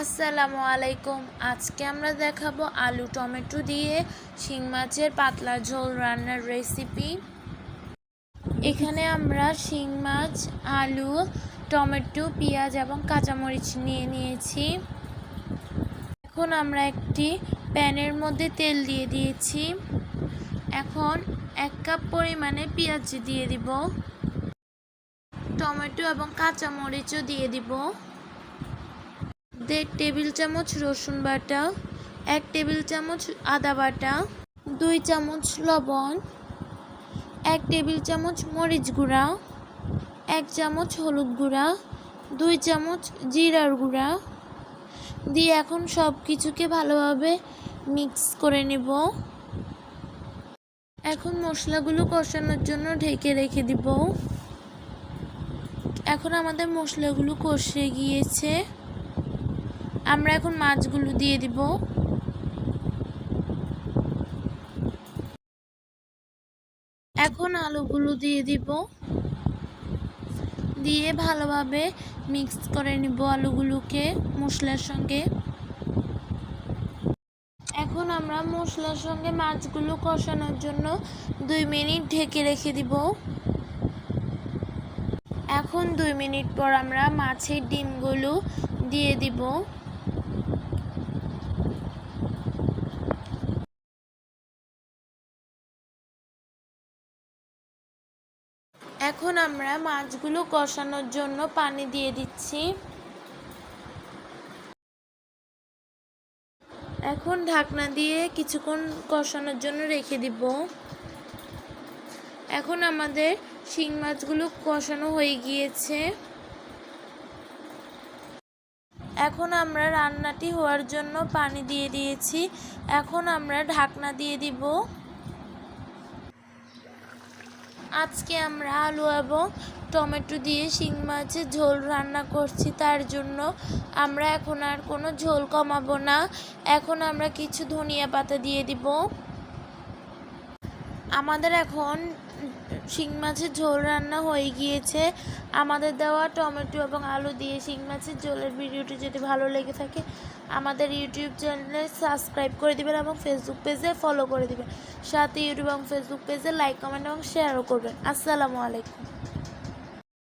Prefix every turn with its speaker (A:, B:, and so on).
A: আসসালামু আলাইকুম। আজকে আমরা দেখাবো আলু টমেটো দিয়ে শিং মাছের পাতলা ঝোল রান্নার রেসিপি। এখানে আমরা শিং মাছ, আলু, টমেটো, পেঁয়াজ এবং কাঁচামরিচ নিয়ে নিয়েছি। এখন আমরা একটি প্যানের মধ্যে তেল দিয়ে দিয়েছি। এখন 1 কাপ পরিমাণে পেঁয়াজ দিয়ে দিব, টমেটো এবং কাঁচামরিচও দিয়ে দিব, 1.5 টেবিল চামচ রসুন বাটা, 1 টেবিল চামচ আদা বাটা, 2 চামচ লবণ, 1 টেবিল চামচ মরিচ গুঁড়া, 1 চামচ হলুদ গুঁড়া, 2 চামচ জিরার গুঁড়া দিয়ে এখন সব কিছুকে ভালোভাবে মিক্স করে নেব। এখন মশলাগুলো কষানোর জন্য ঢেকে রেখে দিব। এখন আমাদের মশলাগুলো কষে গিয়েছে। আমরা এখন মাছগুলো দিয়ে দিব। এখন আলুগুলো দিয়ে দিব, দিয়ে ভালোভাবে মিক্স করে নিব আলুগুলোকে মশলার সঙ্গে। এখন আমরা মশলার সঙ্গে মাছগুলো কষানোর জন্য 2 মিনিট ঢেকে রেখে দিব। এখন 2 মিনিট পর আমরা মাছের ডিমগুলো দিয়ে দিব। এখন আমরা মাছগুলো কষানোর জন্য পানি দিয়ে দিচ্ছি। এখন ঢাকনা দিয়ে কিছুক্ষণ কষানোর জন্য রেখে দিব। এখন আমাদের শিং মাছগুলো কষানো হয়ে গিয়েছে। এখন আমরা রান্নাটি হওয়ার জন্য পানি দিয়ে দিয়েছি। এখন আমরা ঢাকনা দিয়ে দিব। আজকে আমরা আলু এবং টমেটো দিয়ে শিং মাছের ঝোল রান্না করছি, তার জন্য আমরা এখন আর কোনো ঝোল কমাবো না। এখন আমরা কিছু ধনিয়া পাতা দিয়ে দিব। আমাদের এখন শিং মাছের ঝোল রান্না হয়ে গিয়েছে। আমাদের দেওয়া টমেটো এবং আলু দিয়ে শিং মাছের ঝোলের ভিডিওটি যদি ভালো লেগে থাকে আমাদের ইউটিউব চ্যানেলে সাবস্ক্রাইব করে দিবেন এবং ফেসবুক পেজে ফলো করে দিবেন। সাথে ইউটিউব এবং ফেসবুক পেজে লাইক, কমেন্ট এবং শেয়ারও করবেন। আসসালামু আলাইকুম।